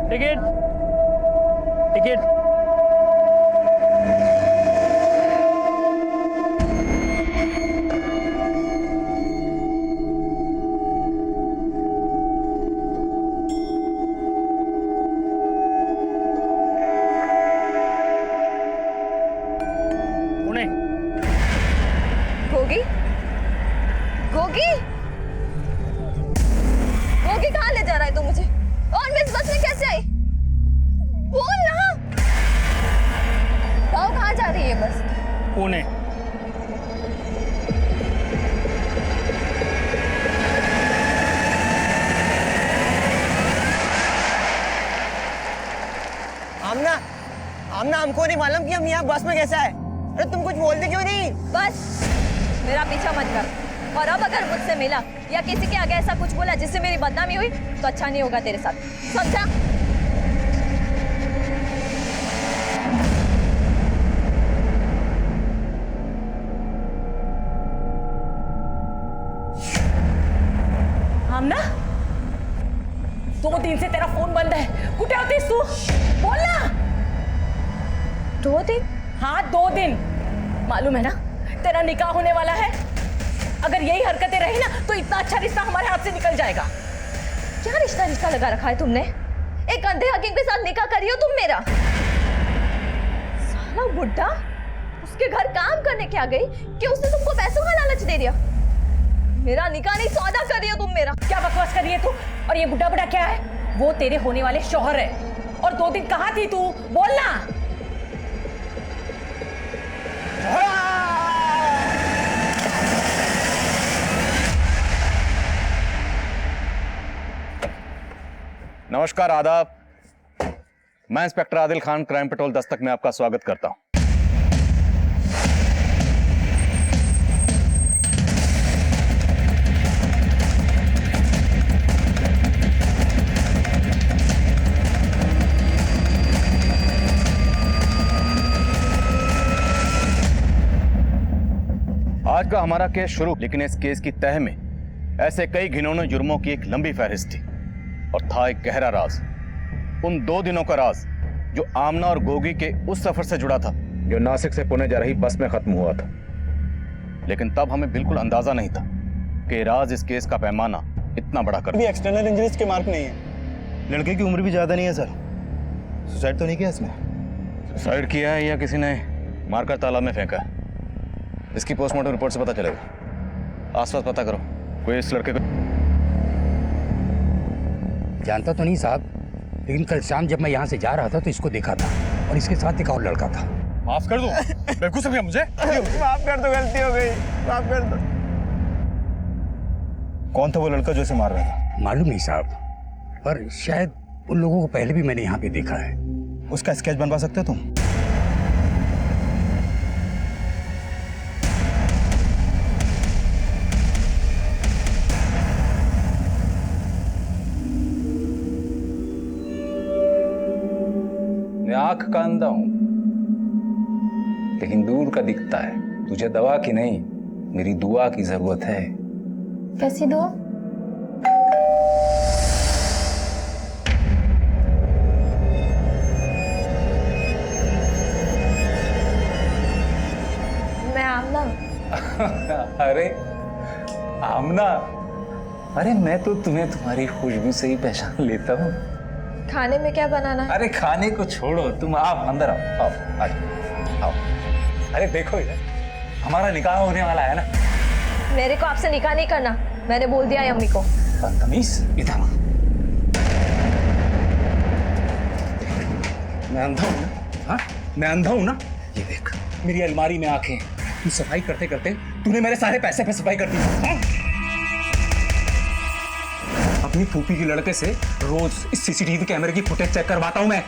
Ticket ticket. Pune. Gogi, Gogi, Gogi कहाँ ले जा रहा है तू मुझे? और मैं इस बस में कैसे आई? बोल ना। गाँव कहाँ जा रही है बस? पुणे। आमना, आमना हमको नहीं मालूम कि हम यहाँ बस में कैसे आए। अरे तुम कुछ बोलते क्यों नहीं? बस मेरा पीछा मत कर। और अब अगर मुझसे मिला या किसी के आगे ऐसा कुछ बोला जिससे मेरी बदनामी हुई तो अच्छा नहीं होगा तेरे साथ, समझा? आमना, 2 दिन से तेरा फोन बंद है। कुठे होतीस तू? बोल ना। 2 दिन? हाँ 2 दिन। मालूम है ना तेरा निकाह होने वाला है। अगर यही हरकतें रही ना तो इतना अच्छा रिश्ता हमारे हाथ से निकल जाएगा। क्या रिश्ता रिश्ता लगा रखा है तुमने? एक अंधे हकीम के साथ निकाह करी हो तुम मेरा। साला बुड्ढा उसके घर काम करने क्या गई कि उसने तुमको पैसों का लालच दे दिया। मेरा निकाह नहीं सौदा कर रही हो तुम मेरा। क्या बकवास कर रही है तू? और ये बुड्ढा बुड्ढा क्या है? वो तेरे होने वाले शौहर है। और 2 दिन कहाँ थी तू? बोल ना। नमस्कार, आदाब। मैं inspector Adil Khan, crime petrol Dastak में आपका स्वागत करता हूं। आज का हमारा केस शुरू, लेकिन इस केस की तह में ऐसे कई घिनौने जुर्मों की एक लंबी फहरिस्त थी और था एक गहरा राज। उन 2 दिनों का राज जो आमना और गोगी के उस सफर से जुड़ा था जो नासिक से पुणे जा रही बस में खत्म हुआ था। लेकिन तब हमें बिल्कुल अंदाजा नहीं था कि राज इस केस का पैमाना इतना बड़ा कर। भी एक्सटर्नल इंजरीज के मार्क नहीं है। लड़के की उम्र भी ज्यादा नहीं है सर। सुसाइड तो नहीं किया इसने? सुसाइड किया है या किसी ने मारकर तालाब में फेंका है, इसकी पोस्टमार्टम रिपोर्ट से पता चलेगा। आसपास पता करो, कोई इस लड़के को जानता तो नहीं साहब, लेकिन कल शाम जब मैं यहाँ से जा रहा था तो इसको देखा था और इसके साथ एक और लड़का था। माफ कर दो, बेवकूफ समझा मुझे। माफ कर दो, गलती हो गई, माफ कर दो। कौन था वो लड़का जो इसे मार रहा था? मालूम नहीं साहब, पर शायद उन लोगों को पहले भी मैंने यहाँ पे देखा है। उसका स्केच बनवा सकते हो तुम? मैं आंख का अंधा हूं, लेकिन दूर का दिखता है। तुझे दवा की नहीं, मेरी दुआ की जरूरत है। कैसी दुआ? मैं आमना। अरे आमना, अरे मैं तो तुम्हें तुम्हारी खुशबू से ही पहचान लेता हूँ। खाने में क्या बनाना है? अरे खाने को छोड़ो, तुम आप अंदर आओ, आओ आओ आओ। अरे देखो यार, हमारा निकाह होने वाला है ना। मेरे को आपसे निकाह नहीं करना, मैंने बोल दिया है अम्मी को। बदतमीज, इधर आ। मैं अंधा हूं ना? हाँ, मैं अंधा हूं ना? ये देख, मेरी अलमारी में आंखें। तू सफाई करते करते तूने मेरे सारे पैसे पे सफाई कर दी। हाँ? अपनी फूफी के लड़के से रोज इस सीसीटीवी कैमरे की फुटेज चेक करवाता हूं मैं।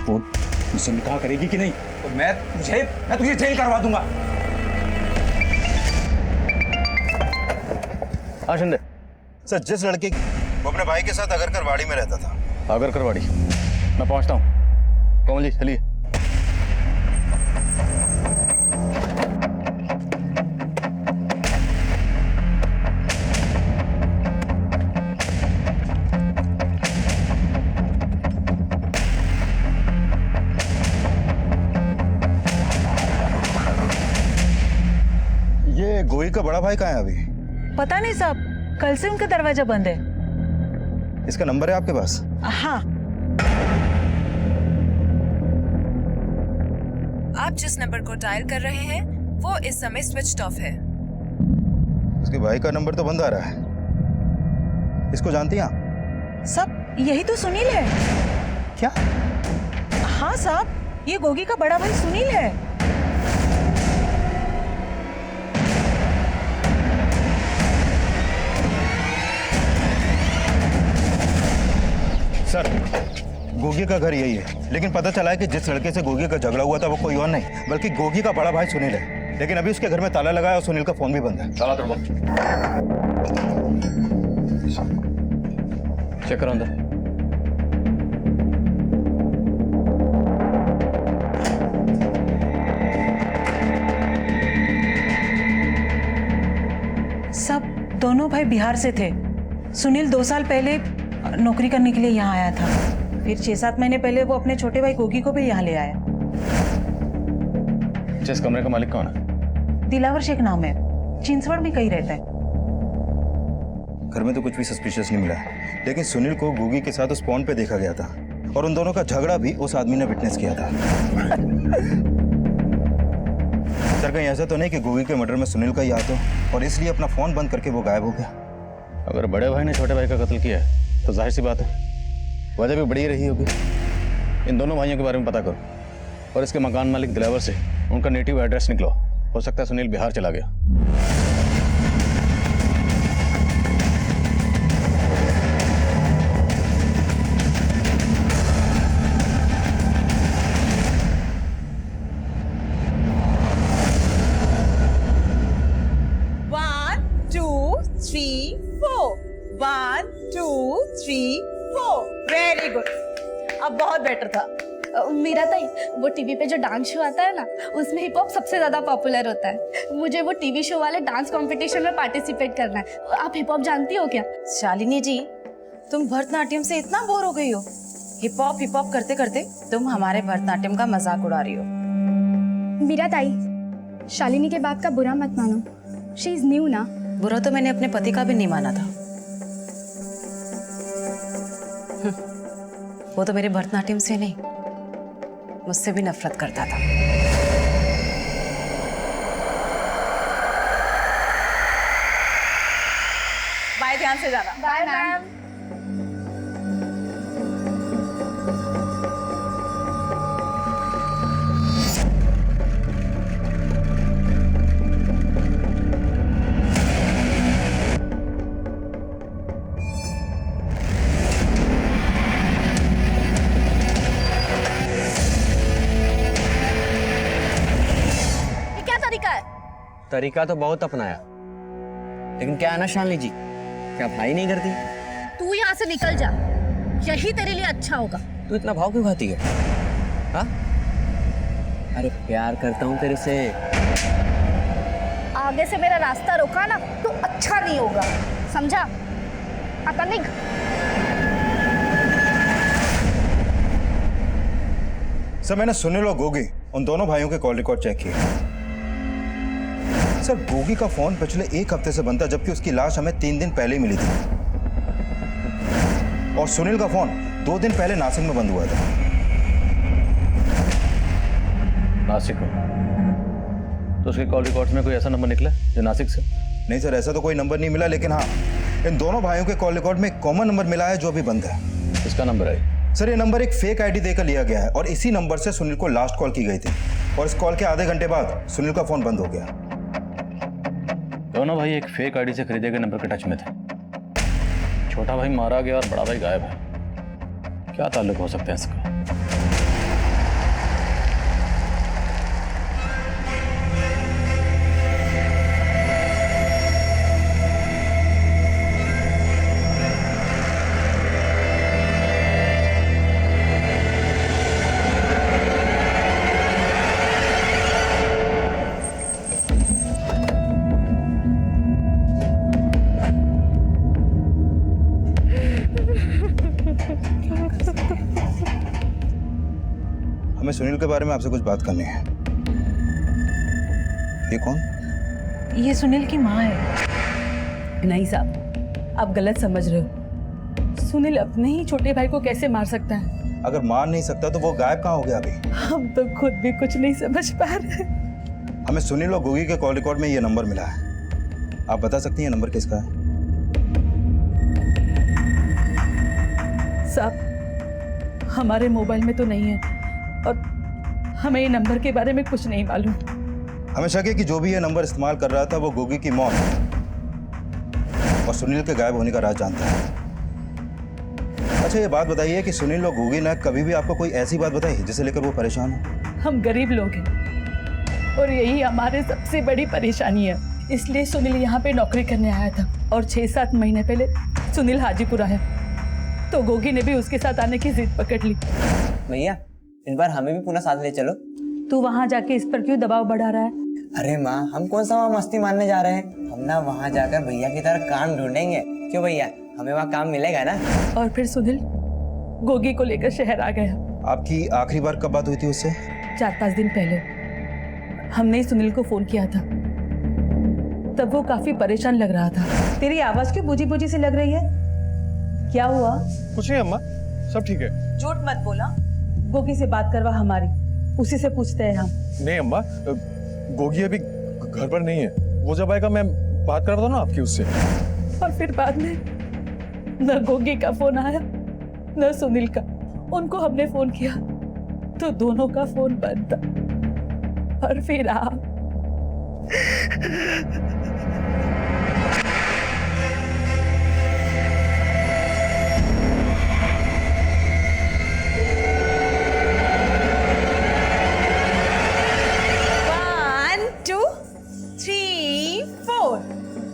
वो मुझसे निकाह करेगी कि नहीं तो मैं तुझे जेल करवा दूंगा। हाँ शिंदे। सर, जिस लड़के वो अपने भाई के साथ अगरकर वाड़ी में रहता था। अगरकर वाड़ी? मैं पहुंचता हूँ। कोमल जी चलिए। गोगी का बड़ा भाई कहाँ है अभी? पता नहीं साहब, कल से उनका दरवाजा बंद है। इसका नंबर है आपके पास? हाँ। आप जिस नंबर को डायल कर रहे हैं वो इस समय स्विच्ड ऑफ है। उसके भाई का नंबर तो बंद आ रहा है। इसको जानती हैं आप? साहब यही तो सुनील है। क्या? हाँ साहब, ये गोगी का बड़ा भाई सुनील है। सर, गोगी का घर यही है, लेकिन पता चला है कि जिस लड़के से गोगी का झगड़ा हुआ था वो कोई और नहीं बल्कि गोगी का बड़ा भाई सुनील है। लेकिन अभी उसके घर में ताला लगा है और सुनील का फोन भी बंद है। ताला तोड़ो। चेक करो अंदर। सब दोनों भाई बिहार से थे। सुनील 2 साल पहले नौकरी करने के लिए यहाँ आया था। फिर 6-7 महीने पहले वो अपने छोटे भाई गोगी को भी यहाँ ले आया। जिस कमरे का मालिक कौन है? दिलावर शेख नाम है, चिंचवड़ में कहीं रहता है। घर में तो कुछ भी सस्पिशियस नहीं मिला, लेकिन सुनील को गोगी के साथ उस पॉइंट पे देखा गया था और उन दोनों का झगड़ा भी उस आदमी ने विटनेस किया था। सर, कहीं ऐसा तो नहीं कि गोगी के मर्डर में सुनील का ही हाथ हो और इसलिए अपना फोन बंद करके वो गायब हो गया? अगर बड़े भाई ने छोटे भाई का कत्ल किया है तो जाहिर सी बात है वजह भी बड़ी रही होगी। इन दोनों भाइयों के बारे में पता करो और इसके मकान मालिक दिलावर से उनका नेटिव एड्रेस निकलो। हो सकता है सुनील बिहार चला गया। वेरी गुड, अब बहुत बेटर था। मीरा ताई, वो टीवी पे जो डांस शो आता है ना, उसमें हिप हॉप सबसे ज्यादा पॉपुलर होता है। मुझे वो टीवी शो वाले डांस कंपटीशन में पार्टिसिपेट करना है। आप हिप हॉप जानती हो क्या? शालिनी जी, तुम भरतनाट्यम से इतना बोर हो गई हो? हिप हॉप करते करते तुम हमारे भरतनाट्यम का मजाक उड़ा रही हो। मीरा ताई, शालिनी के बात का बुरा मत मानो। शी इज न्यू ना। बुरा तो मैंने अपने पति का भी नहीं माना था। वो तो मेरे भरतनाट्यम से नहीं, मुझसे भी नफरत करता था। बाय, ध्यान से जाना। Bye ma'am. तरीका तो बहुत अपनाया, लेकिन क्या है ना शालिनी जी, क्या भाई नहीं करती? तू यहाँ से निकल जा, यही तेरे लिए अच्छा होगा। तू इतना भाव क्यों खाती है? हाँ? अरे प्यार करता हूँ तेरे से। आगे से मेरा रास्ता रोका ना तो अच्छा नहीं होगा, समझा? आता नहीं। सर, मैंने सुनील और गोगी उन दोनों भाइयों के कॉल रिकॉर्ड चेक किए। सर, गोगी का फोन पिछले 1 हफ्ते से बंद था, जबकि उसकी लाश हमें 3 दिन पहले ही मिली थी। और सुनील का फोन 2 दिन पहले नासिक में बंद हुआ था। नासिक में? तो उसके कॉल रिकॉर्ड्स में कोई ऐसा नंबर निकला जो नासिक से? नहीं सर, ऐसा तो कोई नंबर नहीं मिला, लेकिन हाँ, इन दोनों भाइयों के कॉल रिकॉर्ड में एक कॉमन नंबर मिला है जो अभी बंद है। इसका नंबर है? सर, ये नंबर एक फेक आईडी देकर लिया गया है और इसी नंबर से सुनील को लास्ट कॉल की गई थी और इस कॉल के आधे घंटे बाद सुनील का फोन बंद हो गया। दोनों भाई एक फेक आईडी से खरीदे गए नंबर के टच में थे। छोटा भाई मारा गया और बड़ा भाई गायब है। क्या ताल्लुक हो सकता है इसका? हमें सुनील के बारे में आपसे कुछ बात करनी है। ये कौन? ये सुनील की माँ है। नहीं साहब, आप गलत समझ रहे हो। सुनील अपने ही छोटे भाई को कैसे मार सकता है? अगर मार नहीं सकता तो वो गायब कहाँ हो गया अभी? हम तो खुद भी कुछ नहीं समझ पा रहे। हमें सुनील और गोगी के कॉल रिकॉर्ड में ये नंबर मिला है। आप बता सकती हैं नंबर किसका है? साहब, हमारे मोबाइल में तो नहीं है और हमें ये नंबर के बारे में कुछ नहीं मालूम। हमें शक है कि जो भी ये नंबर इस्तेमाल कर रहा था वो गोगी की मौत और सुनील के गायब होने का राज जानता है। अच्छा, ये बात बताइए कि सुनील और गोगी ने कभी भी आपको कोई ऐसी बात बताई जिसे लेकर वो परेशान हो? हम गरीब लोग हैं और यही हमारे सबसे बड़ी परेशानी है। इसलिए सुनील यहाँ पे नौकरी करने आया था और 6-7 महीने पहले सुनील हाजीपुर आया तो गोगी ने भी उसके साथ आने की जिद पकड़ ली। भैया, इस बार हमें भी पुनः साथ ले चलो। तू वहाँ जाके इस पर क्यों दबाव बढ़ा रहा है? अरे माँ, हम कौन सा वहाँ मस्ती मारने जा रहे हैं? हम ना वहाँ जाकर भैया की तरह काम ढूंढेंगे। क्यों भैया, हमें वहाँ काम मिलेगा ना? और फिर सुनील गोगी को लेकर शहर आ गया। आपकी आखिरी बार कब बात हुई थी उससे? 4-5 दिन पहले हमने सुनील को फोन किया था, तब वो काफी परेशान लग रहा था। तेरी आवाज क्यों बुझी बुझी सी लग रही है? क्या हुआ? कुछ नहीं अम्मा, सब ठीक है। झूठ मत बोला। गोगी से बात करवा हमारी, उसी से पूछते हैं हम। नहीं अम्मा, गोगी अभी घर पर नहीं है। वो जब आएगा मैं बात करवाता हूँ ना आपकी उससे। और फिर बाद में न गोगी का फोन आया न सुनील का। उनको हमने फोन किया तो दोनों का फोन बंद था। और फिर आप।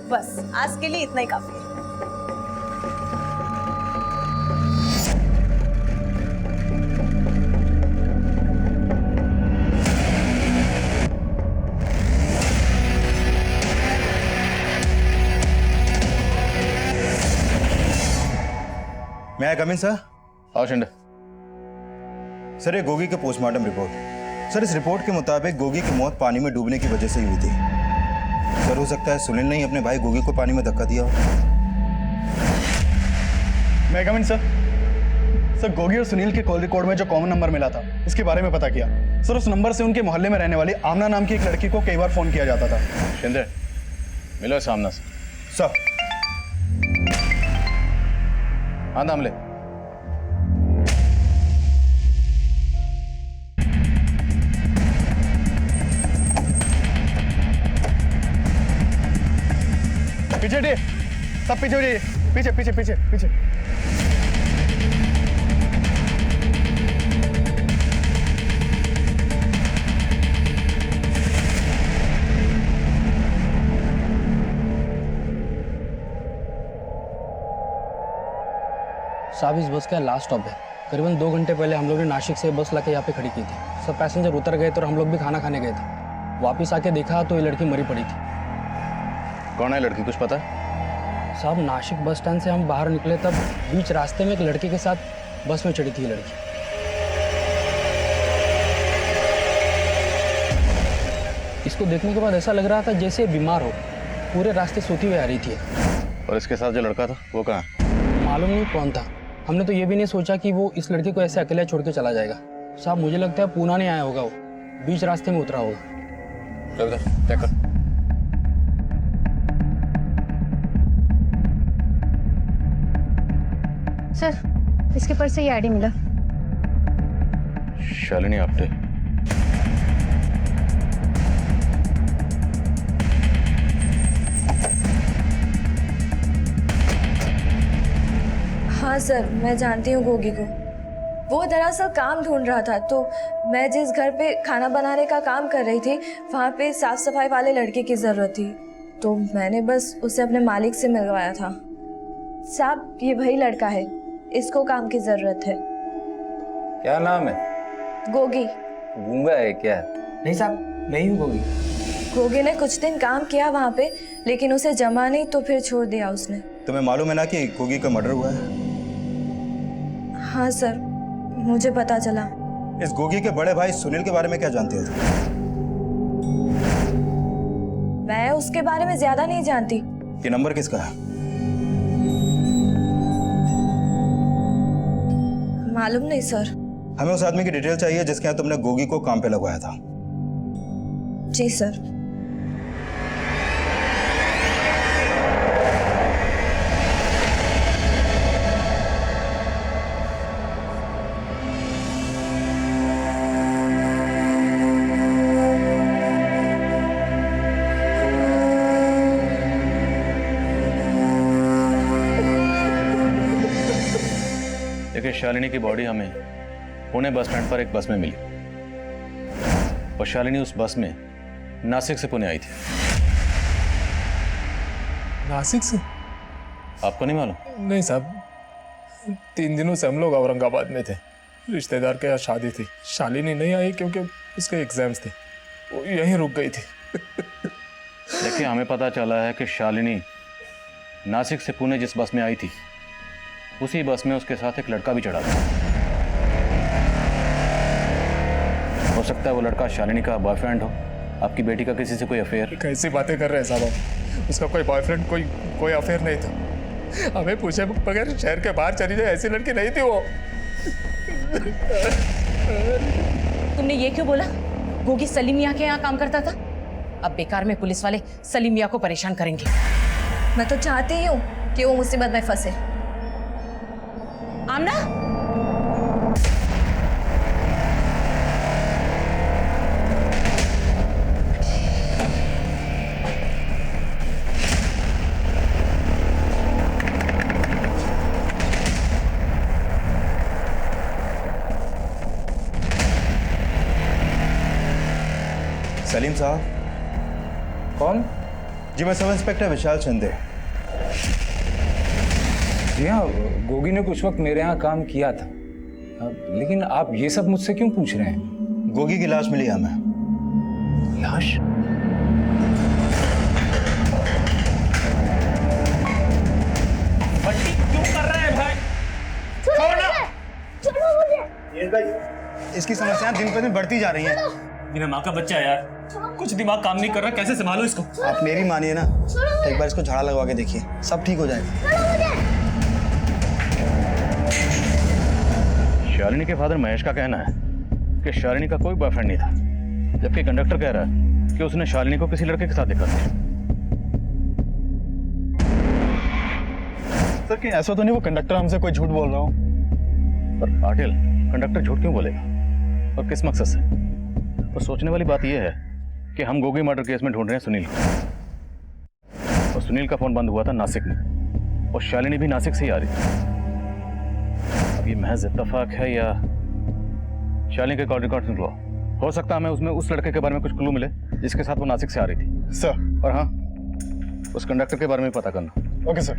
बस आज के लिए इतना ही काफी है। मैं आई कम इन सर? आओ शिंदे। सर, ये गोगी के पोस्टमार्टम रिपोर्ट। सर, इस रिपोर्ट के मुताबिक गोगी की मौत पानी में डूबने की वजह से ही हुई थी। सर, हो सकता है सुनील ने ही अपने भाई गोगी को पानी में धक्का दिया हो। मैं कम इन सर। सर, गोगी और सुनील के कॉल रिकॉर्ड में जो कॉमन नंबर मिला था उसके बारे में पता किया। सर, उस नंबर से उनके मोहल्ले में रहने वाली आमना नाम की एक लड़की को कई बार फोन किया जाता था। शिंदे, मिलो इस आमना से। सर। हाँ दामले। पीछे हटिए, सब पीछे हो जाइए। पीछे पीछे पीछे पीछे। साहब, इस बस का लास्ट स्टॉप है। करीबन 2 घंटे पहले हम लोग ने नासिक से बस लाके यहाँ पे खड़ी की थी। सब पैसेंजर उतर गए थे और हम लोग भी खाना खाने गए थे। वापस आके देखा तो ये लड़की मरी पड़ी थी। कौन है लड़की, कुछ पता है? साहब, नासिक बस स्टैंड से हम बाहर निकले तब बीच रास्ते में एक लड़के के साथ बस में चढ़ी थी लड़की। इसको देखने के बाद ऐसा लग रहा था जैसे बीमार हो। पूरे रास्ते सोती हुई आ रही थी। और इसके साथ जो लड़का था वो कहाँ है? मालूम नहीं कौन था। हमने तो ये भी नहीं सोचा कि वो इस लड़के को ऐसे अकेले छोड़ के चला जाएगा। साहब, मुझे लगता है पूना नहीं आया होगा, वो बीच रास्ते में उतरा होगा। चेक कर। सर, इसके पर्स से ये आईडी मिला। शालिनी आप्टे। हाँ सर, मैं जानती हूँ गोगी को। वो दरअसल काम ढूंढ रहा था, तो मैं जिस घर पे खाना बनाने का काम कर रही थी वहाँ पे साफ सफाई वाले लड़के की ज़रूरत थी, तो मैंने बस उसे अपने मालिक से मिलवाया था। साहब, ये वही लड़का है, इसको काम की ज़रूरत है। क्या नाम है? गोगी। गूंगा है क्या? नहीं साहब, नहीं हूँ गोगी। गोगी ने कुछ दिन काम किया वहाँ पे, लेकिन उसे जमा नहीं तो फिर छोड़ दिया उसने। तुम्हें मालूम है ना कि गोगी का मर्डर हुआ है? हाँ सर, मुझे पता चला। इस गोगी के बड़े भाई सुनील के बारे में क्या जानते हो? मैं मैं उसके बारे में ज्यादा नहीं जानती। ये नंबर किसका है? मालूम नहीं सर। हमें उस आदमी की डिटेल चाहिए जिसके यहाँ तुमने गोगी को काम पे लगवाया था। जी सर। देखिए, शालिनी की बॉडी हमें पुणे बस स्टैंड पर एक बस में मिली और शालिनी उस बस में नासिक से पुणे आई थी। नासिक से? आपको नहीं मालूम? नहीं साहब, 3 दिनों से हम लोग औरंगाबाद में थे। रिश्तेदार के यहाँ शादी थी। शालिनी नहीं आई क्योंकि उसके एग्जाम्स थे, वो यहीं रुक गई थी। देखिए, हमें पता चला है कि शालिनी नासिक से पुणे जिस बस में आई थी उसी बस में उसके साथ एक लड़का भी चढ़ा था। हो सकता है वो लड़का शालिनी का बॉयफ्रेंड हो, आपकी बेटी का किसी से कोई अफेयर। कैसी बातें कर रहे हैं साहब? उसका कोई बॉयफ्रेंड, कोई अफेयर नहीं था। हमें पूछे बगैर शहर के बाहर चली जाए ऐसी लड़की नहीं थी वो। तुमने ये क्यों बोला? गोगी सलीम मियाँ के यहाँ काम करता था। अब बेकार में पुलिस वाले सलीम मियाँ को परेशान करेंगे। मैं तो चाहती ही हूँ कि वो मुसीबत में फंसे। आमना, सलीम साहब। कौन? जी मैं सब इंस्पेक्टर विशाल शिंदे। जी हाँ, गोगी ने कुछ वक्त मेरे यहाँ काम किया था, लेकिन आप ये सब मुझसे क्यों पूछ रहे हैं? गोगी की लाश मिली हमें। लाश? बट्टी क्यों कर रहे हैं भाई? छोड़ो मुझे। इसकी समस्याएं दिन पर दिन बढ़ती जा रही हैं। मेरा माँ का बच्चा है यार, कुछ दिमाग काम नहीं कर रहा, कैसे संभालो इसको? आप मेरी मानिए ना, एक बार इसको झाड़ा लगवा के देखिए, सब ठीक हो जाएगा। शालिनी के फादर महेश का कहना है कि शालिनी का कोई बॉयफ्रेंड नहीं था, जबकि कंडक्टर कह रहा है कि उसने शालिनी को किसी लड़के के साथ देखा था। सर कहीं ऐसा तो नहीं वो कंडक्टर हमसे कोई झूठ बोल रहा हो? पर पाटिल, कंडक्टर झूठ क्यों बोलेगा और किस मकसद से? और सोचने वाली बात यह है कि हम गोगी मर्डर केस में ढूंढ रहे हैं सुनील को, और सुनील का फोन बंद हुआ था नासिक में, और शालिनी भी नासिक से ही आ रही थी। अब ये महज इत्तेफाक है या शालिनी के कॉल रिकॉर्ड निकलो, हो सकता है हमें उसमें उस लड़के के बारे में कुछ क्लू मिले जिसके साथ वो नासिक से आ रही थी। सर। और हाँ, उस कंडक्टर के बारे में पता करना। Okay sir.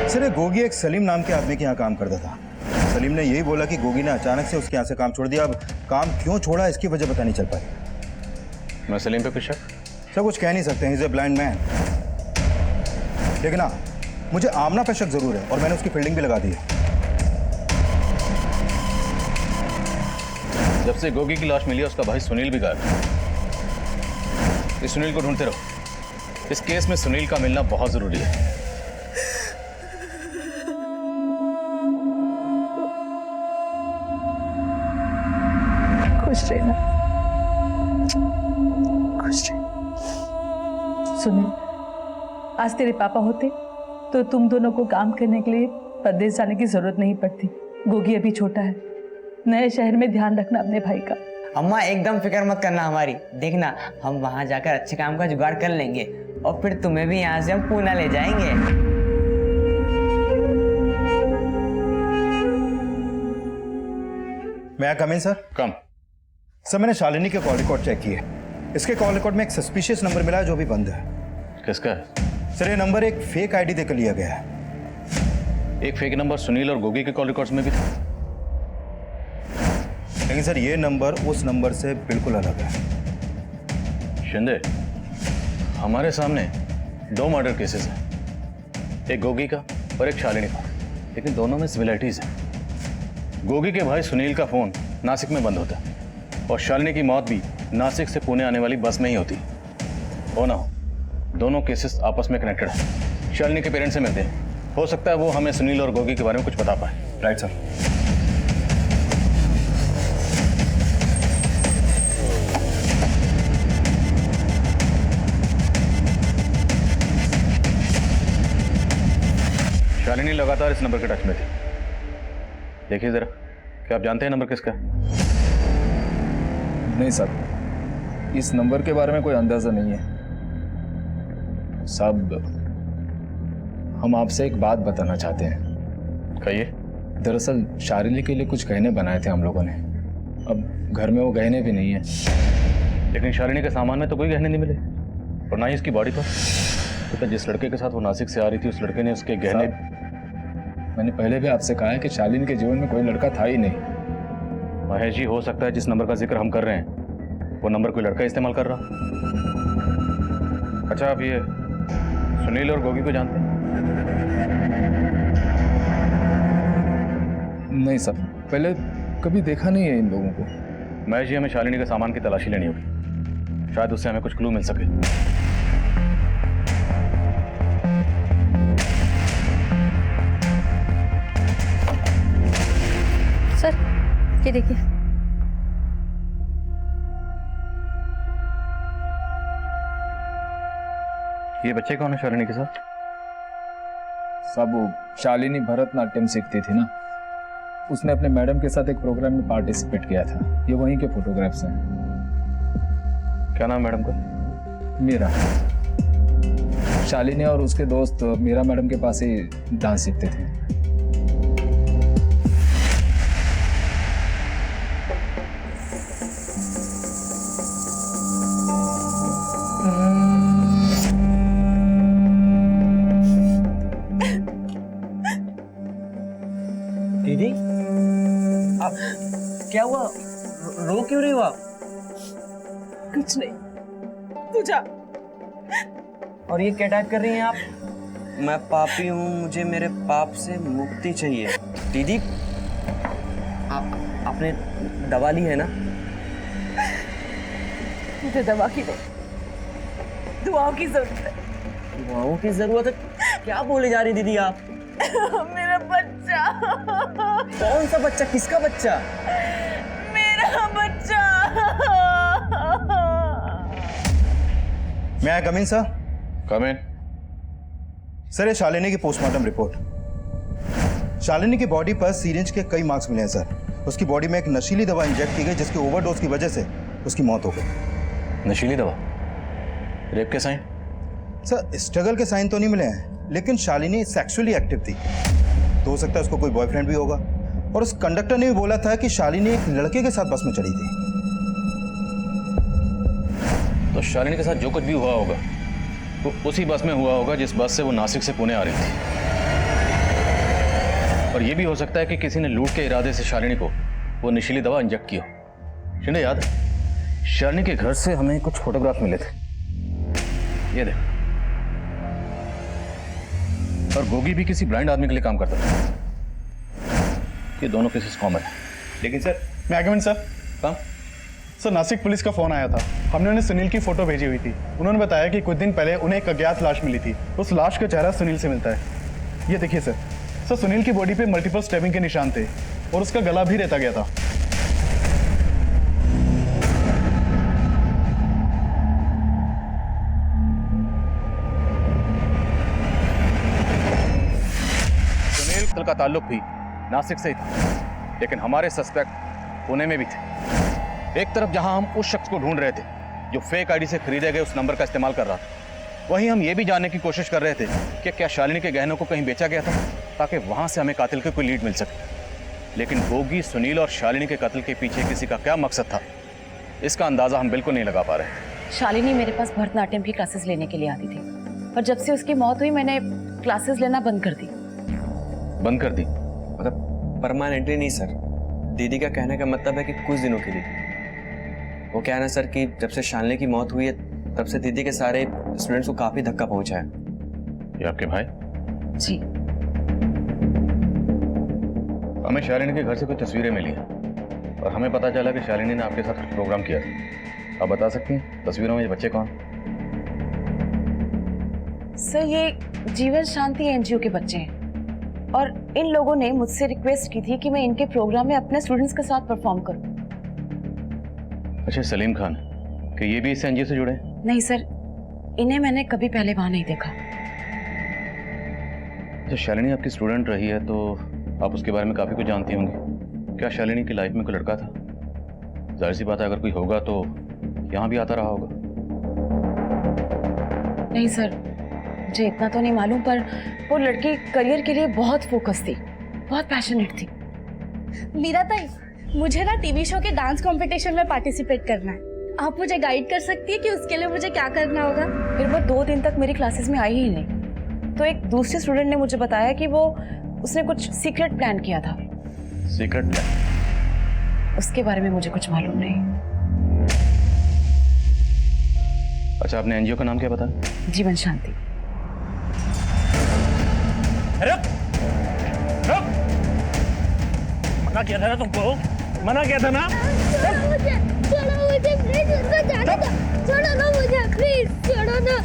सर ये गोगी एक सलीम नाम के आदमी के यहाँ काम करता था। सलीम ने यही बोला कि गोगी ने अचानक से उसके यहाँ से काम छोड़ दिया। अब काम क्यों छोड़ा इसकी वजह पता नहीं चल पाई। मैं सलीम पे कुछ शक? सर कुछ कह नहीं सकते, he is a blind man. लेकिन हाँ, मुझे आमना पे शक जरूर है और मैंने उसकी फील्डिंग भी लगा दी है। जब से गोगी की लाश मिली है उसका भाई सुनील भी गायब है। इस सुनील को ढूंढते रहो, इस केस में सुनील का मिलना बहुत जरूरी है। खुश रहना, खुश रह। सुनील, आज तेरे पापा होते तो तुम दोनों को काम करने के लिए परदेश जाने की जरूरत नहीं पड़ती। गोगी अभी छोटा है, नए शहर में ध्यान रखना अपने भाई का। अम्मा एकदम फिक्र मत करना हमारी, देखना हम वहां जाकर अच्छे काम का जुगाड़ कर लेंगे और फिर तुम्हें भी यहाँ से हम पूना ले जाएंगे। मैं कम इन सर? कम। सर मैंने शालिनी के कॉल रिकॉर्ड चेक किए। इसके कॉल रिकॉर्ड में एक सस्पिशियस नंबर मिला है जो अभी बंद है। किसका है? सर ये नंबर एक फेक आईडी देकर लिया गया है। एक फेक नंबर सुनील और गोगी के कॉल रिकॉर्ड्स में भी था, लेकिन सर ये नंबर उस नंबर से बिल्कुल अलग है। शिंदे, हमारे सामने 2 मर्डर केसेस हैं, एक गोगी का और एक शालिनी का, लेकिन दोनों में सिमिलरिटीज है। गोगी के भाई सुनील का फोन नासिक में बंद होता है और शालिनी की मौत भी नासिक से पुणे आने वाली बस में ही होती हो ना हो, दोनों केसेस आपस में कनेक्टेड है। शालिनी के पेरेंट्स से मिलते हैं, हो सकता है वो हमें सुनील और गोगी के बारे में कुछ बता पाए। Right sir. शालिनी लगातार इस नंबर के टच में थी। देखिए जरा, क्या आप जानते हैं नंबर किसका है? नहीं सर, इस नंबर के बारे में कोई अंदाजा नहीं है साहब। हम आपसे एक बात बताना चाहते हैं। कहिए। दरअसल शालिनी के लिए कुछ गहने बनाए थे हम लोगों ने, अब घर में वो गहने भी नहीं है। लेकिन शालिनी के सामान में तो कोई गहने नहीं मिले और ना ही इसकी बॉडी पर। तो जिस लड़के के साथ वो नासिक से आ रही थी उस लड़के ने उसके गहने। मैंने पहले भी आपसे कहा है कि शालिनी के जीवन में कोई लड़का था ही नहीं। महेश जी, हो सकता है जिस नंबर का जिक्र हम कर रहे हैं वो नंबर कोई लड़का इस्तेमाल कर रहा। अच्छा, आप ये सुनील और गोगी को जानते हैं? नहीं सर, पहले कभी देखा नहीं है इन लोगों को। महेश जी, हमें शालिनी के सामान की तलाशी लेनी होगी, शायद उससे हमें कुछ क्लू मिल सके। सर ये देखिए। ये बच्चे कौन है शालिनी के साथ? सब वो शालिनी भरतनाट्यम सीखती थी ना, उसने अपने मैडम के साथ एक प्रोग्राम में पार्टिसिपेट किया था। ये वहीं के फोटोग्राफ्स हैं। क्या नाम मैडम का? मीरा। शालिनी और उसके दोस्त मीरा मैडम के पास ही डांस सीखते थे। दीदी, आप क्या हुआ? रो क्यों रही हो आप? कुछ नहीं, तू जा। और ये क्या टाइप कर रही हैं आप? मैं पापी हूँ, मुझे मेरे पाप से मुक्ति चाहिए। दीदी, आपने दवा ली है ना? मुझे दवा की नहीं, दुआओं की जरूरत है। दुआओं की जरूरत है? क्या बोले जा रही दीदी आप? मेरा बच्चा। कौन सा बच्चा? किसका बच्चा? मेरा बच्चा। मैं कम इन सर? कम इन। सर, ये शालिनी की पोस्टमार्टम रिपोर्ट। शालिनी की बॉडी पर सीरिंज के कई मार्क्स मिले हैं सर। उसकी बॉडी में एक नशीली दवा इंजेक्ट की गई जिसकी ओवरडोज की वजह से उसकी मौत हो गई। नशीली दवा? रेप के साइन? सर, स्ट्रगल के साइन तो नहीं मिले हैं, लेकिन शालिनी सेक्सुअली एक्टिव थी, तो हो सकता है उसको कोई बॉयफ्रेंड भी होगा। और उस कंडक्टर ने भी बोला था कि शालिनी एक लड़के के साथ बस में चढ़ी थी। तो शालिनी के साथ जो कुछ भी हुआ होगा वो उसी बस में हुआ होगा जिस बस से वो नासिक से पुणे आ रही थी। और ये भी हो सकता है कि किसी ने लूट के इरादे से शालिनी को वो नशीली दवा इंजेक्ट की हो। शिंदे, याद है शालिनी के घर से हमें कुछ फोटोग्राफ मिले थे, ये देख। और गोगी भी किसी ब्लाइंड आदमी के लिए काम करता था। ये दोनों केसेस कॉमन है। लेकिन सर, मैं आगे मिनट सर। कहाँ? सर, नासिक पुलिस का फोन आया था। हमने उन्हें सुनील की फोटो भेजी हुई थी। उन्होंने बताया कि कुछ दिन पहले उन्हें एक अज्ञात लाश मिली थी। उस लाश का चेहरा सुनील से मिलता है। ये देखिए सर। सर, सुनील की बॉडी पे मल्टीपल स्टैबिंग के निशान थे और उसका गला भी रेता गया था। सुनील का ताल्लुक भी नासिक से ही था, लेकिन हमारे सस्पेक्ट पुणे में भी थे। एक तरफ जहां हम उस शख्स को ढूंढ रहे थे जो फेक आईडी से खरीदे गए उस नंबर का इस्तेमाल कर रहा था, वहीं हम ये भी जानने की कोशिश कर रहे थे कि क्या शालिनी के गहनों को कहीं बेचा गया था ताकि वहां से हमें कातिल की कोई लीड मिल सके। लेकिन गोगी, सुनील और शालिनी के कत्ल के पीछे किसी का क्या मकसद था, इसका अंदाजा हम बिल्कुल नहीं लगा पा रहे। शालिनी मेरे पास भरतनाट्यम की क्लासेस लेने के लिए आती थी, और जब से उसकी मौत हुई मैंने क्लासेस लेना बंद कर दी। बंद कर दी? मतलब परमानेंटली नहीं सर। दीदी का कहने का मतलब है कि कुछ दिनों के लिए। वो क्या है ना सर कि जब से शालिनी की मौत हुई है तब से दीदी के सारे स्टूडेंट्स को काफी धक्का पहुंचा है। ये आपके भाई? जी। हमें शालिनी के घर से कुछ तस्वीरें मिली हैं और हमें पता चला कि शालिनी ने आपके साथ कुछ प्रोग्राम किया था। आप बता सकती हैं तस्वीरों में ये बच्चे कौन? सर ये जीवन शांति एनजीओ के बच्चे हैं और इन लोगों ने मुझसे रिक्वेस्ट की थी कि मैं इनके प्रोग्राम में अपने स्टूडेंट्स के साथ परफॉर्म करूं। अच्छा, सलीम खान, कि ये भी इस एनजीओ से जुड़े हैं? नहीं सर, इन्हें मैंने कभी पहले वहां नहीं देखा। अच्छा, शालिनी आपकी स्टूडेंट रही है तो आप उसके बारे में काफ़ी कुछ जानती होंगी। क्या शालिनी की लाइफ में कोई लड़का था? जाहिर सी बात है, अगर कोई होगा तो यहाँ भी आता रहा होगा। नहीं सर, मुझे इतना तो नहीं मालूम, पर वो लड़की करियर के लिए बहुत फोकस थी, बहुत पैशनेट थी। मीरा ताई, मुझे ना टीवी शो के डांस कंपटीशन में पार्टिसिपेट करना है। आप मुझे गाइड कर सकती है कि उसके लिए मुझे क्या करना होगा? फिर वो 2 दिन तक मेरी क्लासेस में आई ही नहीं, तो एक दूसरे स्टूडेंट ने मुझे बताया कि उसने कुछ सीक्रेट प्लान किया था। Secret plan? उसके बारे में मुझे कुछ मालूम नहीं। अच्छा, आपने एनजीओ का नाम क्या बताया? जीवन शांति। मना किया था ना तुमको, मना किया था ना। छोड़ो मुझे प्लीज, उनको जाने दो। छोड़ो ना मुझे प्लीज, छोड़ो ना।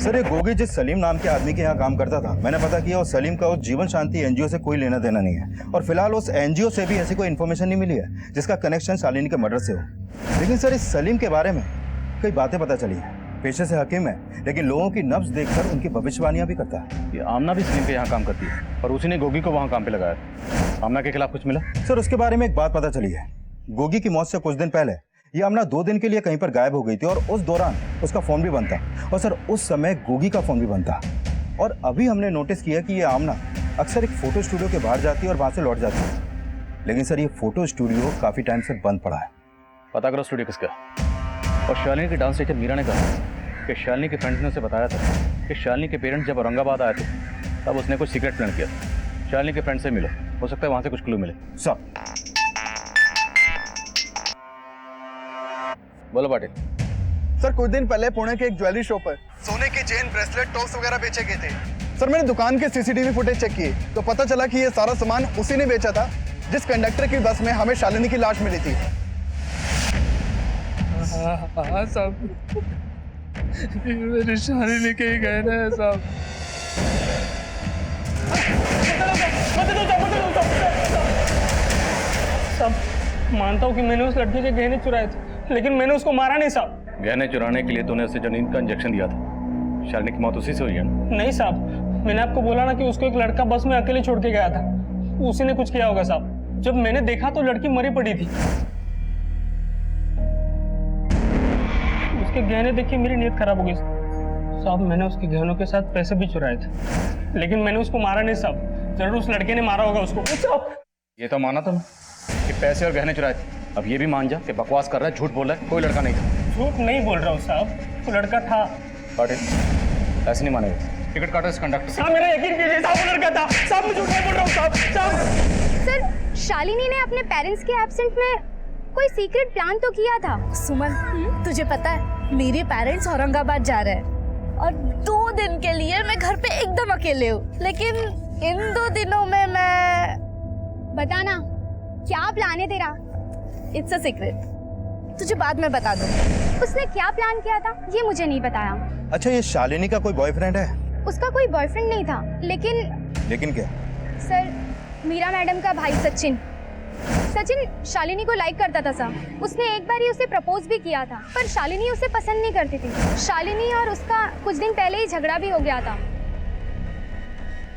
सर, ये गोगी जिस सलीम नाम के आदमी के यहाँ काम करता था, मैंने पता किया और सलीम का उस जीवन शांति एनजीओ से कोई लेना देना नहीं है और फिलहाल उस एनजीओ से भी ऐसी कोई इन्फॉर्मेशन नहीं मिली है जिसका कनेक्शन शालिनी के मर्डर से हो। लेकिन सर, इस सलीम के बारे में कई बातें पता चली है। पेशे से हकीम है, लेकिन लोगों की नब्ज देखकर उनकी भविष्यवाणियां भी करता है। ये आमना भी सलीम के यहाँ काम करती है और उसी ने गोगी को वहाँ काम पे लगाया। आमना के खिलाफ कुछ मिला? सर, उसके बारे में एक बात पता चली है। गोगी की मौत से कुछ दिन पहले ये आमना 2 दिन के लिए कहीं पर गायब हो गई थी और उस दौरान उसका फोन भी बंद था और सर उस समय गोगी का फोन भी बंद था। और अभी हमने नोटिस किया कि ये आमना अक्सर एक फोटो स्टूडियो के बाहर जाती है और वहां से लौट जाती है। लेकिन सर, ये फोटो स्टूडियो काफी टाइम से बंद पड़ा है। पता करो स्टूडियो किसका। और शालिनी के डांस टीचर मीरा ने कहा कि शालिनी के फ्रेंड्स ने उसे बताया था कि शालिनी के पेरेंट्स जब औरंगाबाद आए थे तब उसने कुछ सीक्रेट प्लान किया था। शालिनी के फ्रेंड से मिलो, हो सकता है वहां से कुछ क्लू मिले। सब बोलो पाटिल। सर, कुछ दिन पहले पुणे के एक ज्वेलरी शॉप पर सोने की चेन, ब्रेसलेट, टॉप्स वगैरह बेचे गए थे। सर, मैंने दुकान के सीसीटीवी फुटेज चेक किए तो पता चला कि ये सारा सामान उसी ने बेचा था जिस कंडक्टर की बस में हमें शालिनी की लाश मिली थी। हाँ साहब, मेरी शालिनी के ही गहने हैं साहब। साहब, मानता हूँ कि मैंने उस लड़की के गहने चुराए थे, लेकिन मैंने उसको मारा नहीं साहब। गहने चुराने के लिए तूने उसे जनीन का इंजेक्शन दिया था। शालिनी की मौत उसी से हुई है ना? नहीं साहब, मैंने आपको बोला ना कि उसको एक लड़का बस में अकेले छोड़ के गया था, उसी ने कुछ किया होगा साहब। जब मैंने देखा तो लड़की मरी पड़ी थी। उसके गहने देख के मेरी नीयत खराब हो गई साहब। मैंने उसके गहनों के साथ पैसे भी चुराए थे, लेकिन मैंने उसको मारा नहीं साहब। जरूर उस लड़के ने मारा होगा उसको। ये तो माना तुम कि पैसे और गहने चुराए थे। अब ये भी मान जा कि बकवास कर रहा है, झूठ बोल रहा है, कोई लड़का नहीं था। झूठ नहीं बोल रहा हूँ साहब, वो लड़का था। पाटिल, ऐसे नहीं मानेगा। टिकट काटो इस कंडक्टर। साहब, मेरा यकीन कीजिए साहब, वो लड़का था साहब। मैं झूठ नहीं बोल रहा हूँ साहब। सर, शालिनी ने अपने पेरेंट्स के एब्सेंट में कोई सीक्रेट प्लान तो किया था। सुमन, तुझे पता है मेरे पेरेंट्स औरंगाबाद जा रहे हैं और 2 दिन के लिए मैं घर पे एकदम अकेले हूँ। लेकिन इन 2 दिनों में मैं बताना क्या प्लान है तेरा? इट्स अ सीक्रेट, तुझे बाद में बता दूँ। उसने क्या प्लान किया था ये मुझे नहीं बताया। अच्छा, ये शालिनी का कोई बॉयफ्रेंड है? उसका कोई बॉयफ्रेंड नहीं था, लेकिन क्या? सर, मीरा मैडम का भाई सचिन शालिनी को लाइक करता था सर। उसने एक बार ही उसे प्रपोज भी किया था, पर शालिनी उसे पसंद नहीं करती थी। शालिनी और उसका कुछ दिन पहले ही झगड़ा भी हो गया था।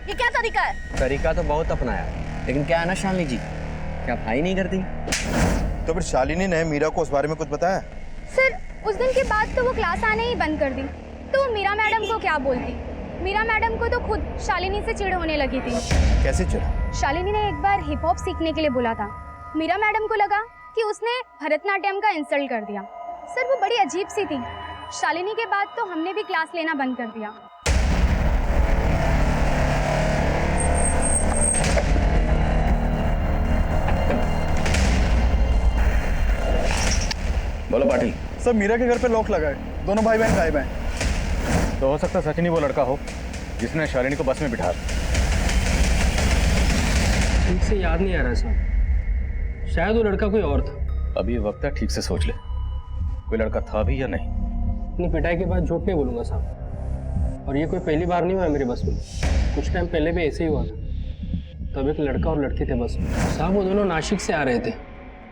ये क्या तरीका है? तरीका तो बहुत अपनाया, लेकिन क्या है ना शालिनी जी, क्या भाई नहीं करती? तो फिर शालिनी ने मीरा को उस बारे में कुछ बताया? सर, उस दिन के बाद तो वो क्लास आने ही बंद कर दी, तो वो मीरा मैडम को क्या बोलती। मीरा मैडम को तो खुद शालिनी से चिढ़ होने लगी थी। कैसे चिढ़? शालिनी ने एक बार हिप हॉप सीखने के लिए बोला था। मीरा मैडम को लगा कि उसने भरतनाट्यम का इंसल्ट कर दिया। सर, वो बड़ी अजीब सी थी। शालिनी के बाद तो हमने भी क्लास लेना बंद कर दिया। बोलो पाटिल। सर मीरा के घर पे लॉक लगा है, दोनों भाई बहन गायब हैं। तो हो सकता है सचिन ही वो लड़का हो जिसने शालिनी को बस में बिठाया। ठीक से याद नहीं आ रहा साहब, शायद वो लड़का कोई और था। अभी वक्त है, ठीक से सोच ले, कोई लड़का था भी या नहीं। अपनी पिटाई के बाद झूठ नहीं बोलूंगा साहब, और ये कोई पहली बार नहीं हुआ मेरे बस में, कुछ टाइम पहले भी ऐसे ही हुआ था। तब एक लड़का और लड़की थे बस में साहब, वो दोनों नासिक से आ रहे थे।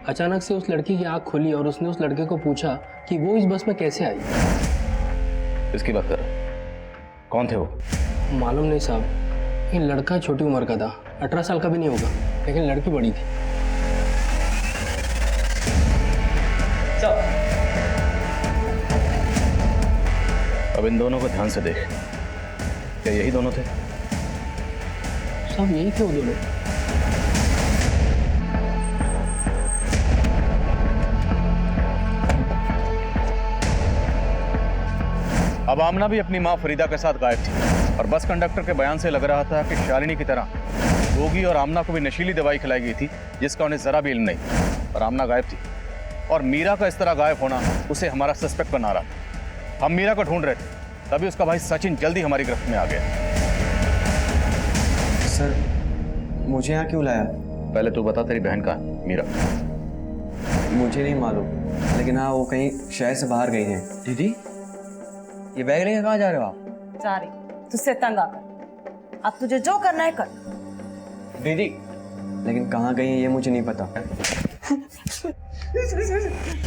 अचानक से उस लड़की की आंख खुली और उसने उस लड़के को पूछा कि वो इस बस में कैसे आई। इसकी बात कर रहा, कौन थे वो? मालूम नहीं साहब, ये लड़का छोटी उम्र का था, 18 साल का भी नहीं होगा, लेकिन लड़की बड़ी थी। अब इन दोनों को ध्यान से देख, क्या यही दोनों थे? सब यही थे वो दोनों। अब आमना भी अपनी मां फरीदा के साथ गायब थी और बस कंडक्टर के बयान से लग रहा था कि शालिनी की तरह गोगी और आमना को भी नशीली दवाई खिलाई गई थी जिसका उन्हें जरा भी इल्म नहीं। और आमना गायब थी और मीरा का इस तरह गायब होना उसे हमारा सस्पेक्ट बना रहा। हम मीरा को ढूंढ रहे थे, तभी उसका भाई सचिन जल्दी हमारी गिरफ्त में आ गया। सर मुझे यहाँ क्यों लाया? पहले तू बता, तेरी बहन कहाँ है मीरा? मुझे नहीं मालूम, लेकिन हाँ वो कहीं शहर से बाहर गई हैं। दीदी ये बैग लेके कहाँ जा रहे हो आप? जा रही तुझसे तंग आकर, अब तुझे जो करना है कर। दीदी लेकिन कहाँ गई है ये मुझे नहीं पता।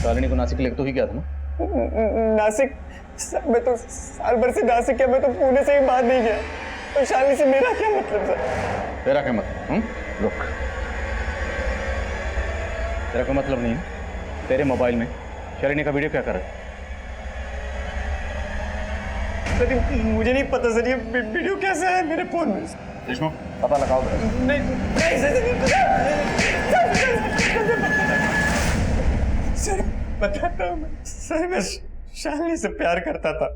शालिनी को नासिक लेके तो ही गया था ना? नासिक? मैं तो साल भर से नासिक है, मैं तो पुणे से ही बात नहीं गया। तो शालिनी से मेरा क्या मतलब सर? तेरा क्या मतलब? रुक, तेरा कोई मतलब नहीं है? तेरे मोबाइल में शालिनी का वीडियो क्या कर रहा है? सर मुझे नहीं पता सर, ये वीडियो कैसे है मेरे फोन में? विष्णु पता लगाओ। नहीं सर बताता हूँ मैं। सर मैं शालिनी से प्यार करता था,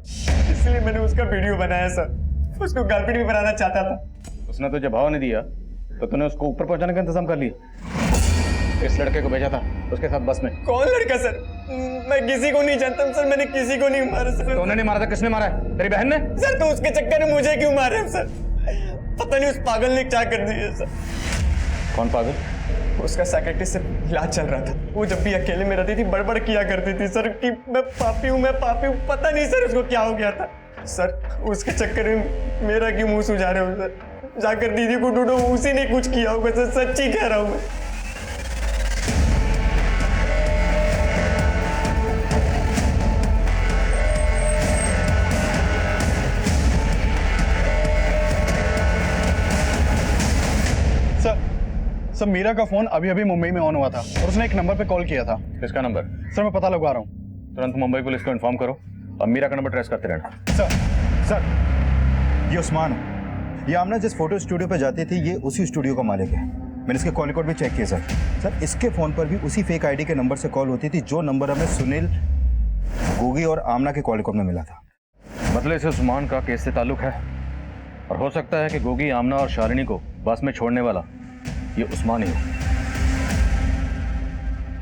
इसलिए मैंने उसका वीडियो बनाया सर। उसको गर्लफ्रेंड भी बनाना चाहता था। उसने तुझे भाव नहीं दिया तो तूने उसको ऊपर पहुंचाने का इंतजाम कर लिया। इस लड़के को भेजा था उसके साथ बस में। कौन लड़का सर? मैं किसी को नहीं जानता सर, मैंने किसी को नहीं मारा सर। तो नहीं मारा था, किसने मारा है? तेरी बहन ने? सर तो उसके चक्कर में मुझे क्यों मारे सर? पता नहीं उस पागल ने क्या कर दिया सर। कौन पागल? उसका साइकियाट्रिस्ट से इलाज चल रहा था। वो जब भी अकेले में रहती थी बड़बड़ किया करती थी सर कि मैं पापी हूँ, मैं पापी हूँ। पता नहीं सर उसको क्या हो गया था सर। उसके चक्कर में मेरा क्यों मुंह सुझा रहे हो सर? जाकर दीदी को ढूंढो, उसी ने कुछ किया होगा सर, सच्ची कह रहा हूँ मैं। सर मीरा का फोन अभी अभी मुंबई में ऑन हुआ था और उसने एक नंबर पे कॉल किया था। किसका नंबर? सर मैं पता लगवा रहा हूँ। तुरंत मुंबई पुलिस को इन्फॉर्म करो और मीरा का नंबर ट्रेस करते रहना। सर ये उस्मान है, ये आमना जिस फोटो स्टूडियो पे जाती थी ये उसी स्टूडियो का मालिक है। मैंने इसके कॉल रिकॉर्ड भी चेक किया सर। सर इसके फ़ोन पर भी उसी फेक आईडी के नंबर से कॉल होती थी जो नंबर हमें सुनील, गोगी और आमना के कॉल रिकॉर्ड में मिला था। मतलब इसे उस्मान का केस से ताल्लुक है और हो सकता है कि गोगी, आमना और शालिनी को बस में छोड़ने वाला ये उस्मान ही है।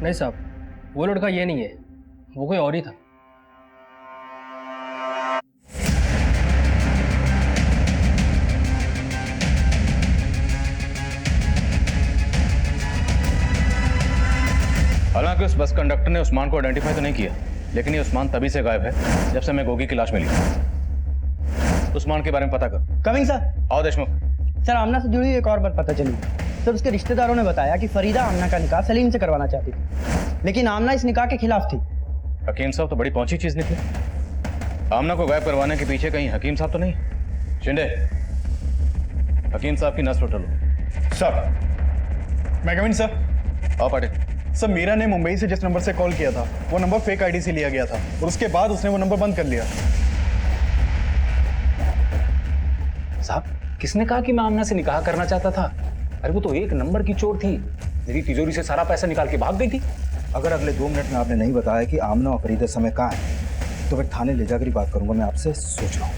नहीं साहब, वो लड़का ये नहीं है, वो कोई और ही था। हालांकि उस बस कंडक्टर ने उस्मान को आइडेंटिफाई तो नहीं किया, लेकिन ये उस्मान तभी से गायब है जब से मैं गोगी की लाश मिली। उस्मान के बारे में पता कर। Coming sir. आओ देशमुख। सर आमना से जुड़ी एक और बात पता चली सर। उसके रिश्तेदारों ने बताया कि फरीदा आमना का निकाह सलीम से करवाना चाहती थी, लेकिन आमना इस निकाह के खिलाफ थी। हकीम साहब तो बड़ी पहुंची चीज निकली। आमना को गायब करवाने के पीछे कहीं हकीम साहब तो नहीं? शिंदे, हकीम साहब की नस उठा लो। सर मैं कमिंग सर। आओ पाटिल। सर मीरा ने मुंबई से जिस नंबर से कॉल किया था वो नंबर फेक आईडी से लिया गया था और उसके बाद उसने वो नंबर बंद कर लिया। साहब किसने कहा कि मैं आमना से निकाह करना चाहता था? अरे वो तो एक नंबर की चोर थी, मेरी तिजोरी से सारा पैसा निकाल के भाग गई थी। अगर अगले 2 मिनट में आपने नहीं बताया कि आमना और फरीदा समय कहाँ है तो फिर थाने ले जाकर ही बात करूंगा। मैं आपसे सोच रहा हूँ।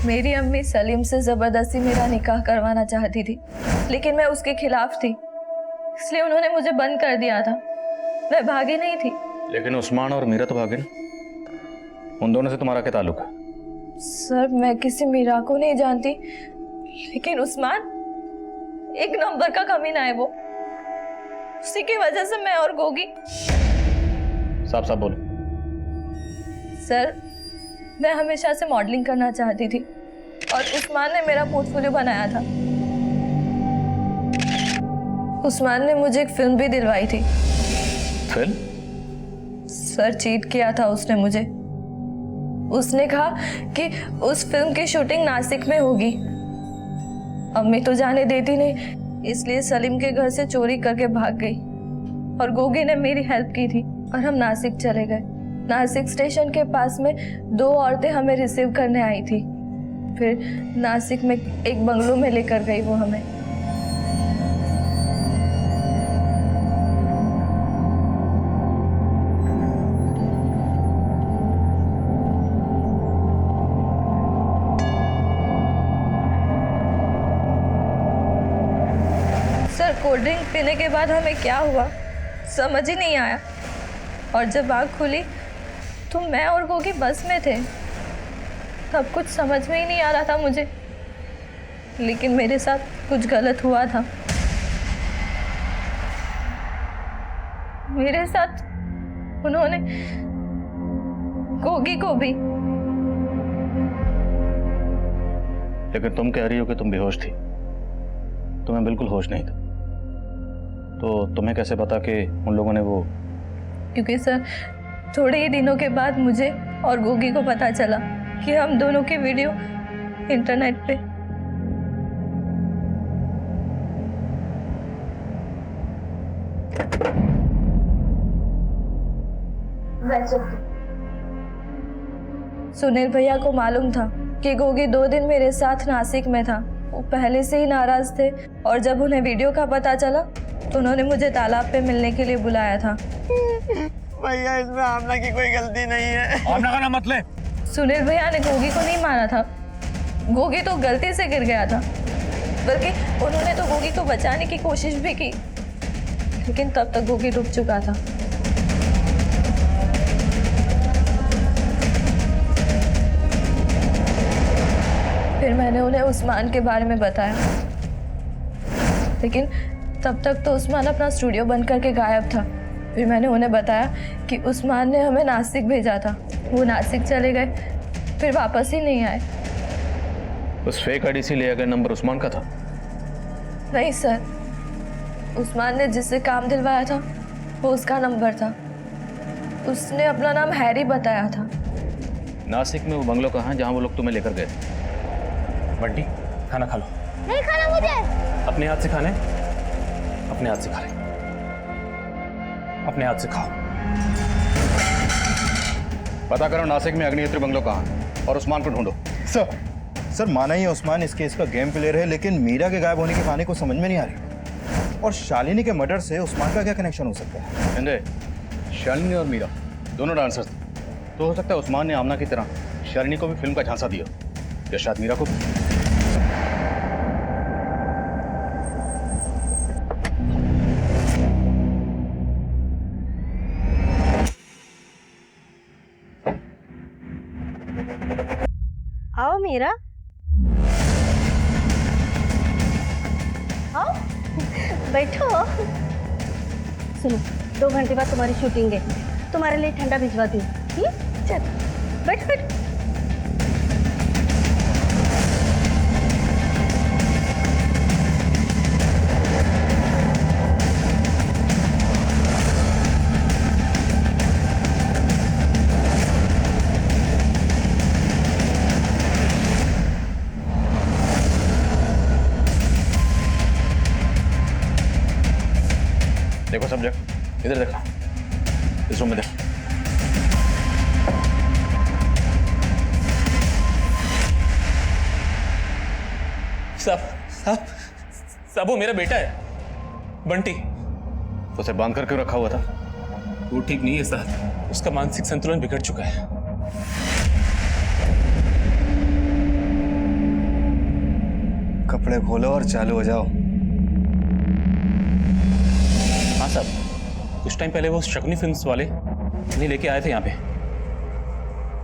मेरी अम्मी सलीम से ज़बरदस्ती मेरा निकाह करवाना चाहती थी, लेकिन मैं उसके खिलाफ थी, इसलिए उन्होंने मुझे बंद कर दिया था। मैं भागी नहीं थी। लेकिन उस्मान और मीरा तो भागे ना, उन दोनों से तुम्हारा क्या ताल्लुक है? सर मैं किसी मीरा को नहीं जानती, लेकिन उस्मान एक नंबर का कमीना है। वो उसी की वजह से मैं और गोगी। साफ साफ बोलो। सर मैं हमेशा से मॉडलिंग करना चाहती थी और उस्मान ने मेरा पोर्टफोलियो बनाया था। उस्मान ने मुझे एक फिल्म भी दिलवाई थी। फिल्म? सर चीट किया था उसने मुझे। उसने कहा कि उस फिल्म की शूटिंग नासिक में होगी। अम्मी तो जाने देती नहीं, इसलिए सलीम के घर से चोरी करके भाग गई और गोगी ने मेरी हेल्प की थी और हम नासिक चले गए। नासिक स्टेशन के पास में 2 औरतें हमें रिसीव करने आई थी। फिर नासिक में एक बंगलो में लेकर गई वो हमें। सर कोल्ड ड्रिंक पीने के बाद हमें क्या हुआ समझ ही नहीं आया, और जब आँख खुली तो मैं और गोगी बस में थे। तब कुछ समझ में ही नहीं आ रहा था मुझे, लेकिन मेरे साथ कुछ गलत हुआ था। मेरे साथ उन्होंने गोगी को भी। लेकिन तुम कह रही हो कि तुम बेहोश थी, तुम्हें बिल्कुल होश नहीं था, तो तुम्हें कैसे पता कि उन लोगों ने वो? क्योंकि सर थोड़े ही दिनों के बाद मुझे और गोगी को पता चला कि हम दोनों की वीडियो इंटरनेट पे। सुनील भैया को मालूम था कि गोगी 2 दिन मेरे साथ नासिक में था। वो पहले से ही नाराज थे और जब उन्हें वीडियो का पता चला तो उन्होंने मुझे तालाब पे मिलने के लिए बुलाया था। भैया इसमें आमना की कोई गलती नहीं है। आमना का नाम मत ले। सुनील भैया ने गोगी को नहीं मारा था, गोगी तो गलती से गिर गया था। बल्कि उन्होंने तो गोगी को बचाने की कोशिश भी की, लेकिन तब तक गोगी डूब चुका था। फिर मैंने उन्हें उस्मान के बारे में बताया, लेकिन तब तक तो उस्मान अपना स्टूडियो बंद करके गायब था। फिर मैंने उन्हें बताया कि उस्मान ने हमें नासिक भेजा था। वो नासिक चले गए, फिर वापस ही नहीं आए। उस फेक आईडी से लिया गया नंबर उस्मान का था? नहीं सर, उस्मान ने जिससे काम दिलवाया था वो उसका नंबर था। उसने अपना नाम हैरी बताया था। नासिक में वो बंगलो कहाँ है जहाँ वो लोग तुम्हें लेकर गए थे? बंटी खाना खा लो। नहीं खाना मुझे। अपने हाथ से खाने, अपने हाथ से खा ले, अपने हाथ से खाओ। पता करो नासिक में अग्निहोत्री बंगलो कहाँ है और उस्मान को ढूंढो। सर माना ही उस्मान इस केस का गेम प्लेयर है, लेकिन मीरा के गायब होने की कहानी को समझ में नहीं आ रही। और शालिनी के मर्डर से उस्मान का क्या कनेक्शन हो सकता है? संजय, शालिनी और मीरा दोनों डांसर्स थे, तो हो सकता है उस्मान ने आमना की तरह शालिनी को भी फिल्म का झांसा दिया, या शायद मीरा को भी। आओ मीरा, आओ बैठो। सुनो, 2 घंटे बाद तुम्हारी शूटिंग है, तुम्हारे लिए ठंडा भिजवाती हूँ। चल बैठ बैठ। देखो सब्जेक्ट, इधर देखो, इस रूम में देखो। साहब वो मेरा बेटा है, बंटी। उसे बांध कर क्यों रखा हुआ था? वो ठीक नहीं है साहब, उसका मानसिक संतुलन बिगड़ चुका है। कपड़े खोलो और चालू हो जाओ। हाँ साहब, कुछ टाइम पहले वो शकुनी फिल्म्स वाले इन्हें लेके आए थे यहाँ पे।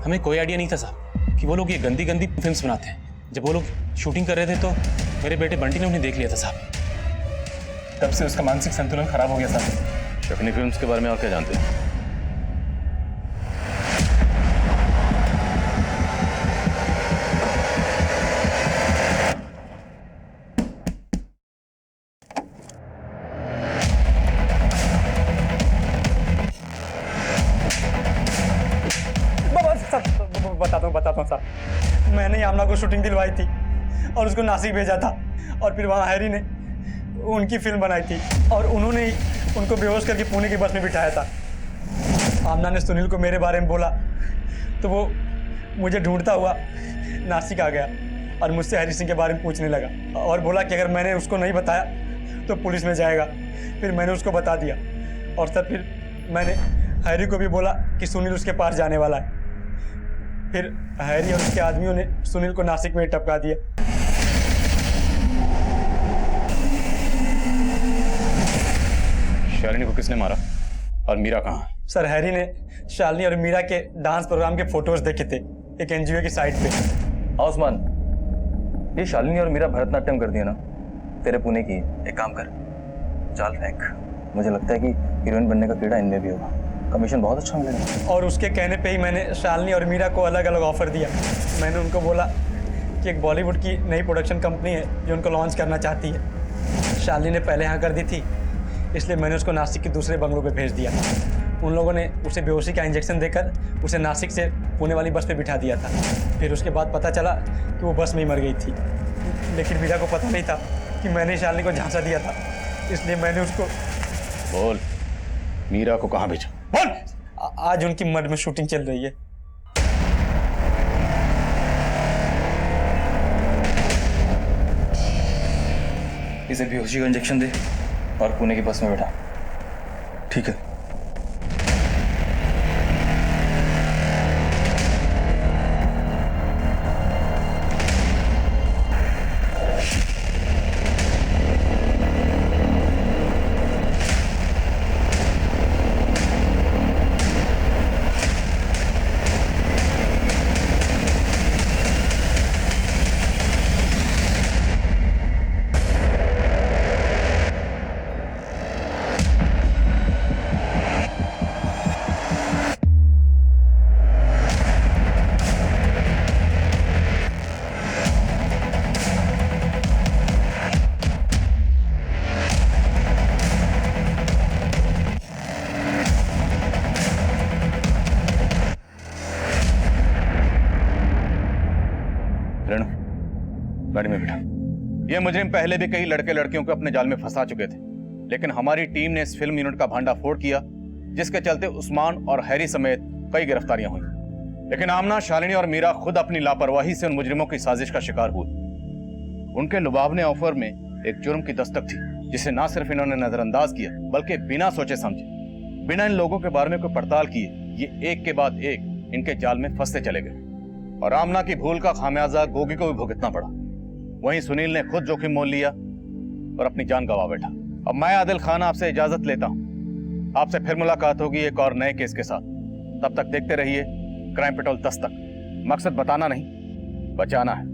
हमें कोई आइडिया नहीं था साहब कि वो लोग ये गंदी गंदी फिल्म्स बनाते हैं। जब वो लोग शूटिंग कर रहे थे तो मेरे बेटे बंटी ने उन्हें देख लिया था साहब। तब से उसका मानसिक संतुलन खराब हो गया साहब। शकुनी फिल्म्स के बारे में और क्या जानते हैं? बताता हूँ साहब। मैंने ही आमना को शूटिंग दिलवाई थी और उसको नासिक भेजा था, और फिर वहाँ हैरी ने उनकी फिल्म बनाई थी और उन्होंने ही उनको बेहोश करके पुणे की बस में बिठाया था। आमना ने सुनील को मेरे बारे में बोला तो वो मुझे ढूंढता हुआ नासिक आ गया और मुझसे हैरी सिंह के बारे में पूछने लगा और बोला कि अगर मैंने उसको नहीं बताया तो पुलिस में जाएगा। फिर मैंने उसको बता दिया और तब फिर मैंने हैरी को भी बोला कि सुनील उसके पास जाने वाला है। फिर हैरी और उसके आदमियों ने सुनील को नासिक में टपका दिया। शालिनी को किसने मारा और मीरा कहाँ? सर, हैरी ने शालिनी और मीरा के डांस प्रोग्राम के फोटोज देखे थे एक एनजीओ की साइट पे। उस्मान, ये शालिनी और मीरा भरतनाट्यम कर दिया ना, तेरे पुणे की। एक काम कर, चाल फेंक। मुझे लगता है कि हीरोइन बनने का कीड़ा इनमें भी होगा, कमीशन बहुत अच्छा मिलेगा। और उसके कहने पे ही मैंने शालिनी और मीरा को अलग अलग ऑफर दिया। मैंने उनको बोला कि एक बॉलीवुड की नई प्रोडक्शन कंपनी है जो उनको लॉन्च करना चाहती है। शालिनी ने पहले हाँ कर दी थी, इसलिए मैंने उसको नासिक के दूसरे बंगलों पे भेज दिया। उन लोगों ने उसे बेहोशी का इंजेक्शन देकर उसे नासिक से पुणे वाली बस पे बिठा दिया था। फिर उसके बाद पता चला कि वो बस में ही मर गई थी, लेकिन मीरा को पता नहीं था कि मैंने शालिनी को झांसा दिया था, इसलिए मैंने उसको। बोल, मीरा को कहाँ भेजा? बोल। आज उनकी मड में शूटिंग चल रही है। इसे बेहोशी का इंजेक्शन दे और पुणे की बस में बैठा। ठीक है। गाड़ी में बैठा। ये मुजरिम पहले भी कई लड़के लड़कियों को अपने जाल में फंसा चुके थे, लेकिन हमारी टीम ने इस फिल्म यूनिट का भांडाफोड़ किया, जिसके चलते उस्मान और हैरी समेत कई गिरफ्तारियां हुई। लेकिन आमना, शालिनी और मीरा खुद अपनी लापरवाही से उन मुजरिमों की साजिश का शिकार हुए। उनके लुभावने ऑफर में एक जुर्म की दस्तक थी, जिसे ना सिर्फ इन्होंने नजरअंदाज किया, बल्कि बिना सोचे समझे, बिना इन लोगों के बारे में कोई पड़ताल किए, ये एक के बाद एक इनके जाल में फंसते चले गए। और आमना की भूल का खामियाजा गोगी को भी भुगतना पड़ा। वहीं सुनील ने खुद जोखिम मोल लिया और अपनी जान गंवा बैठा। अब मैं आदिल खान आपसे इजाजत लेता हूं। आपसे फिर मुलाकात होगी एक और नए केस के साथ। तब तक देखते रहिए क्राइम पेट्रोल 10 तक। मकसद बताना नहीं, बचाना है।